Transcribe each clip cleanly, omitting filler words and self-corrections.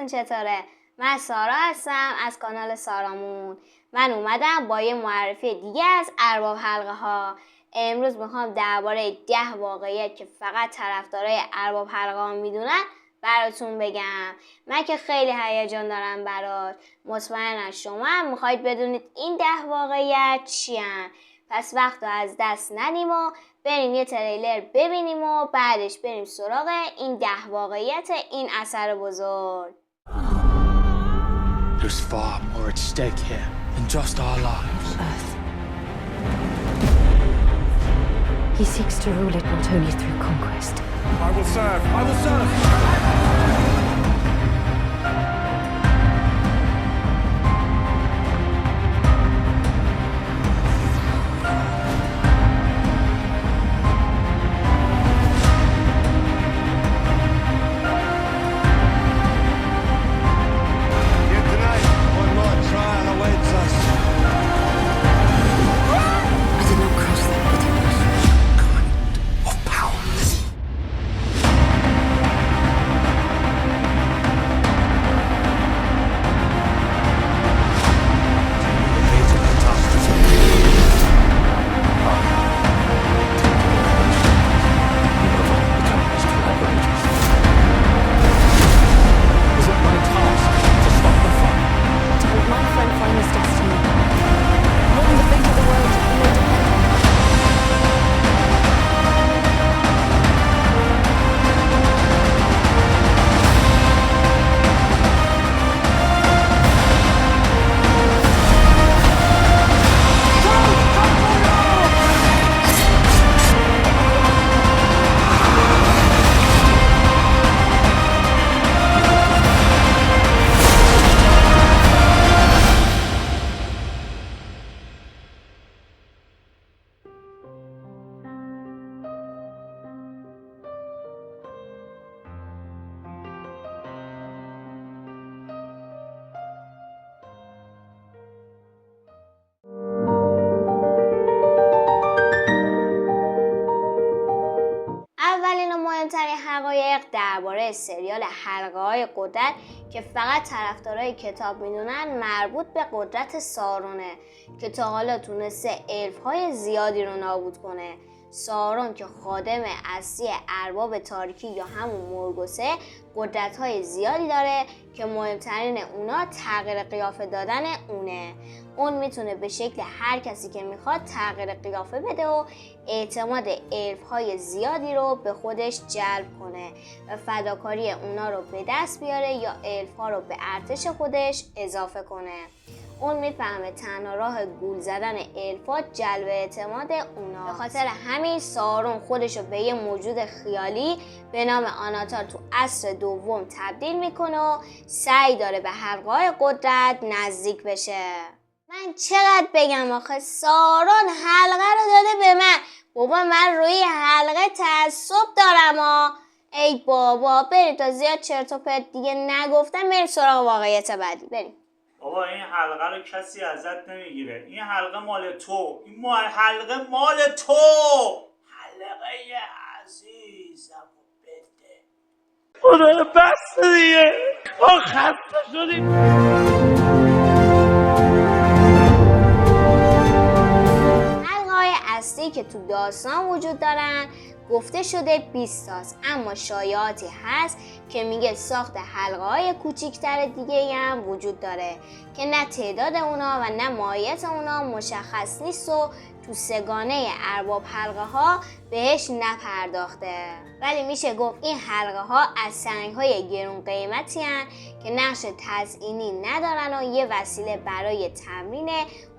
حالتون چطوره؟ من سارا هستم از کانال سارامون. من اومدم با یه معرفی دیگه از ارباب حلقه ها. امروز میخوام درباره 10 واقعیت که فقط طرفدارای ارباب حلقه ها میدونن براتون بگم. من که خیلی هیجان دارم براش. مطمئنم شما هم میخواید بدونید این 10 واقعیت چی هن. پس وقت رو از دست ندیم و بریم یه تریلر ببینیم و بعدش بریم سراغ این 10 واقعیت این اثر بزرگ. There's far more at stake here than just our lives. Earth. He seeks to rule it not only through conquest. I will serve. I will serve. اولین و مهمترین حقایق درباره سریال حلقه های قدرت که فقط طرفدارای کتاب میدونن مربوط به قدرت سارونه که تا حالا تونسته الف های زیادی رو نابود کنه. سارون که خادم اصلی ارباب تاریکی یا همون مورگوسه قدرت های زیادی داره که مهمترین اونا تغییر قیافه دادن اونه. اون میتونه به شکل هر کسی که میخواد تغییر قیافه بده و اعتماد الف های زیادی رو به خودش جلب کنه و فداکاری اونا رو به دست بیاره یا الف ها رو به ارتش خودش اضافه کنه. اون میفهمه تنها راه گول زدن الفا جلب اعتماد اونا. به خاطر همین سارون خودش رو به یه موجود خیالی به نام آناتار تو عصر دوم تبدیل میکنه و سعی داره به حلقه‌های قدرت نزدیک بشه. من چقدر بگم آخه سارون حلقه رو داده به من. بابا من روی حلقه تعصب دارم ای بابا بریم تا زیاد چرت و پرت دیگه نگفتم بریم سراغ واقعیت بعدی. بریم. بابا این حلقه رو کسی ازت نمیگیره. این حلقه مال تو. این حلقه مال تو. حلقه عزیزم بده. خدا بس دیگه. ما خسته شدیم. حلقه‌های اصلی که تو داستان وجود دارن گفته شده 20 تاست، اما شایعاتی هست که میگه ساخت حلقه‌های کوچیک‌تر دیگه هم وجود داره که نه تعداد اونا و نه ماهیت اونا مشخص نیست و تو سگانه ارباب حلقه ها بهش نپرداخته. ولی میشه گفت این حلقه ها از سنگ‌های گرون قیمتی هن که نقش تزئینی ندارن و یه وسیله برای تمرین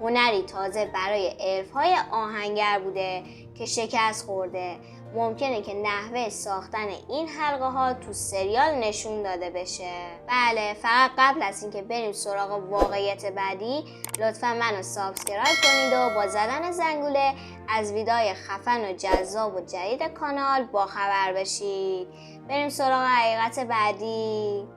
هنری تازه برای الف‌های آهنگر بوده که شکست خورده. ممکنه که نحوه ساختن این حلقه ها تو سریال نشون داده بشه. بله، فقط قبل از اینکه بریم سراغ واقعیت بعدی لطفا منو سابسکرایب کنید و با زدن زنگوله از ویدیوهای خفن و جذاب و جدید کانال باخبر بشید. بریم سراغ حقیقت بعدی.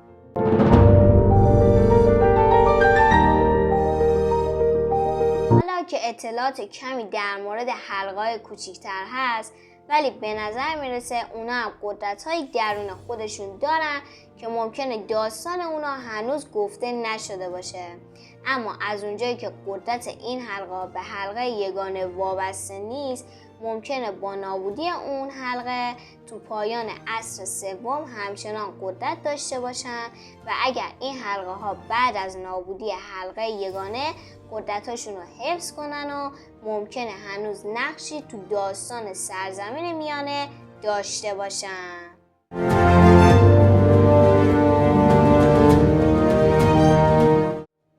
حالا که اطلاعات کمی در مورد حلقه‌های کوچیک‌تر هست، ولی به نظر میرسه اونا هم قدرت‌های درون خودشون دارن که ممکنه داستان اونا هنوز گفته نشده باشه. اما از اونجایی که قدرت این حلقه به حلقه یگانه وابسته نیست، ممکنه با نابودی اون حلقه تو پایان عصر سوم همچنان قدرت داشته باشن و اگر این حلقه ها بعد از نابودی حلقه یگانه قدرتاشون رو حفظ کنن و ممکنه هنوز نقشی تو داستان سرزمین میانه داشته باشن.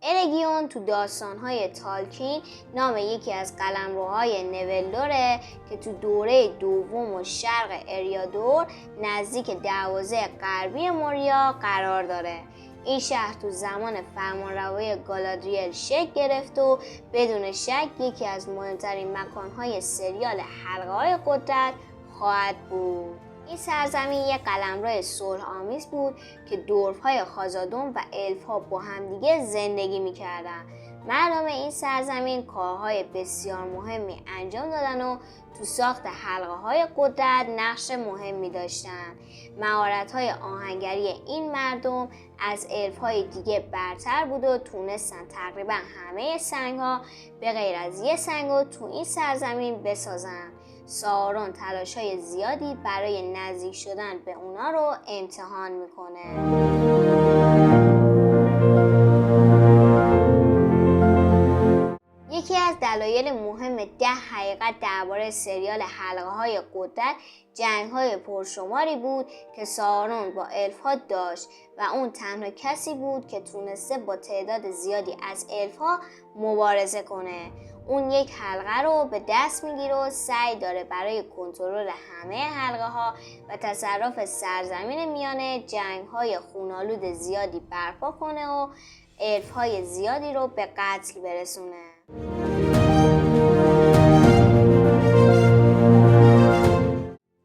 ارگیون تو داستان‌های تالکین نام یکی از قلمروهای نویلوره که تو دوره دوم و شرق اریادور نزدیک دروازه غربی موریا قرار داره. این شهر تو زمان فرمانروایی گالادریل شکل گرفت و بدون شک یکی از مهمترین مکان‌های سریال حلقه‌های قدرت خواهد بود. این سرزمین یک قلمرو صلح‌آمیز بود که دورف‌های خازادون و الف‌ها با همدیگه زندگی می‌کردن. مردم این سرزمین کارهای بسیار مهمی انجام دادن و تو ساخت حلقه‌های قدرت نقش مهمی داشتن. مهارت‌های آهنگری این مردم از الف‌های دیگه برتر بود و تونستن تقریبا همه سنگ‌ها به غیر از یه سنگ رو تو این سرزمین بسازن. سارون تلاش‌های زیادی برای نزدیک شدن به اونا رو امتحان میکنه. یکی از دلایل مهم 10 حقیقت درباره سریال حلقه‌های قدرت جنگ‌های پرشماری بود که سارون با الف‌ها داشت و اون تنها کسی بود که تونسته با تعداد زیادی از الف‌ها مبارزه کنه. اون یک حلقه رو به دست میگیره و سعی داره برای کنترل همه حلقه ها و تصرف سرزمین میانه جنگ‌های خونالود زیادی برپا کنه و الف‌های زیادی رو به قتل برسونه.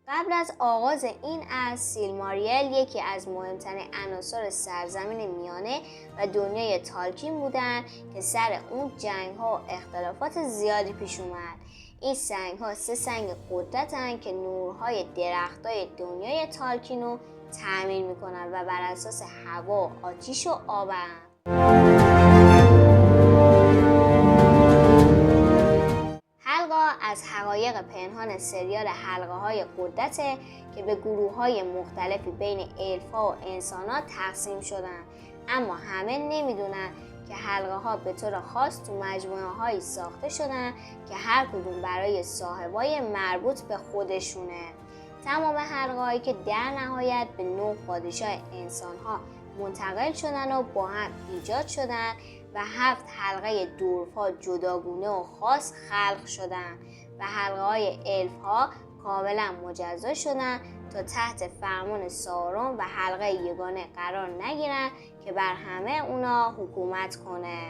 قبل از آغاز این عصر سیلماریل یکی از مهمترین عناصر سرزمین میانه و دنیای تالکین بودن که سر اون جنگ‌ها و اختلافات زیادی پیش اومد. این سنگ‌ها 3 سنگ قدرتن که نورهای درختای دنیای تالکین رو تعمیر میکنن و بر اساس هوا، آتیش و آبن. از حقایق پنهان سریال حلقه‌های قدرته که به گروه‌های مختلفی بین الف‌ها و انسان‌ها تقسیم شدن، اما همه نمیدونن که حلقه‌ها به طور خاص تو مجموعه‌هایی ساخته شدن که هر کدوم برای صاحبای مربوط به خودشونه. تمام حلقه‌هایی که در نهایت به 9 پادشاه انسان‌ها منتقل شدن و با هم ایجاد شدن و 7 حلقه دورف‌ها جداگونه و خاص خلق شدن و حلقه‌های الف‌ها کاملا مجزا شدن تا تحت فرمان سارون و حلقه یگانه قرار نگیرن که بر همه اونا حکومت کنه.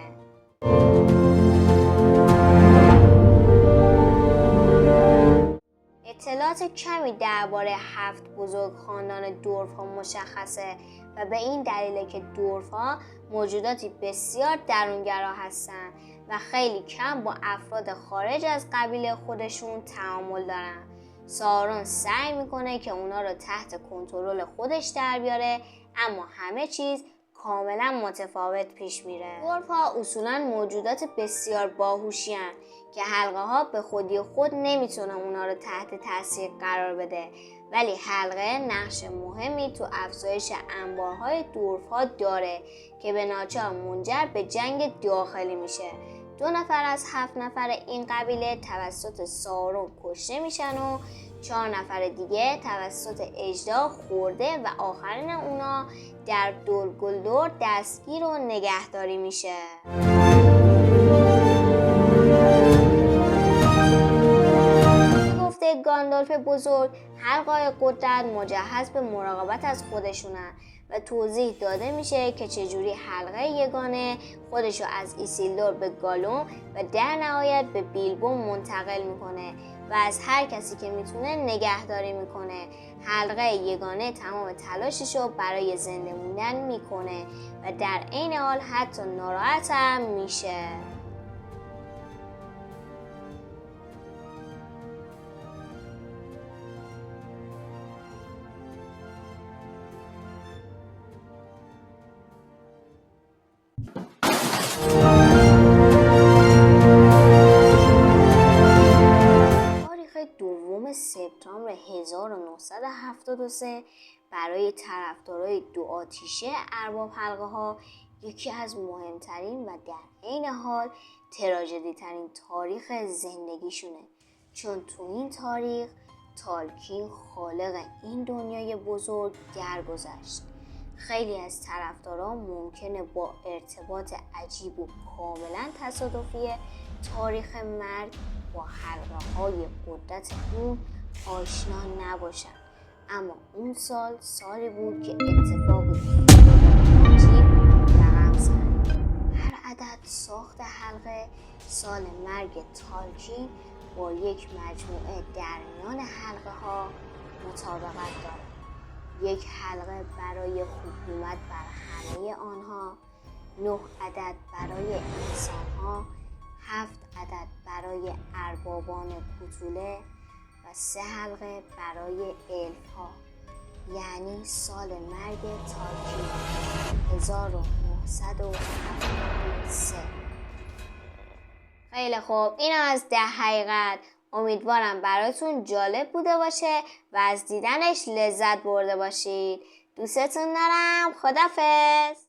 اطلاعات کمی درباره 7 بزرگ خاندان دورف‌ها مشخصه و به این دلیله که دورف‌ها موجوداتی بسیار درونگرا هستند و خیلی کم با افراد خارج از قبیله خودشون تعامل دارن. سارون سعی میکنه که اونا رو تحت کنترل خودش در بیاره، اما همه چیز کاملا متفاوت پیش میره. دورف‌ها اصولا موجودات بسیار باهوشی هستند که حلقه ها به خودی خود نمیتونه اونا رو تحت تاثیر قرار بده، ولی حلقه نقش مهمی تو افزایش انبارهای دورف‌ها داره که به ناچار منجر به جنگ داخلی میشه. 2 نفر از 7 نفر این قبیله توسط سارون کشته میشن و 4 نفر دیگه توسط اژدها خورده و آخرین اونا در دول گلدور دستگیر و نگهداری میشه. گفته گاندالف بزرگ حلقه‌های قدرت مجهز به مراقبت از خودشونن و توضیح داده میشه که چجوری حلقه یگانه خودشو از ایسیلدور به گالوم و در نهایت به بیلبو منتقل میکنه و از هر کسی که میتونه نگهداری میکنه. حلقه یگانه تمام تلاششو برای زنده موندن میکنه و در عین حال حتی ناراحت هم میشه. سپتامبر 1973 برای طرفدارای دو آتیشه ارباب حلقه ها یکی از مهمترین و در عین حال تراژدی ترین تاریخ زندگیشونه، چون تو این تاریخ تالکین خالق این دنیای بزرگ درگذشت. خیلی از طرفدارا ممکنه با ارتباط عجیب و کاملا تصادفی تاریخ مرگ با حلقه های قدرت اون آشنا نباشن، اما اون سالی بود که اتفاقی عجیب رقم زد. هر عدد ساخت حلقه سال مرگ تالکین با یک مجموعه در میان حلقه ها مطابقت دارد. یک حلقه برای حکومت بر همه آنها، 9 عدد برای انسانها، 7 عدد برای اربابان کوتوله و 3 حلقه برای الفها. یعنی سال مرگ تالکین 1973. خیلی خوب، این از 10 حقیقت. امیدوارم براتون جالب بوده باشه و از دیدنش لذت برده باشید. دوستتون دارم. خدافظ.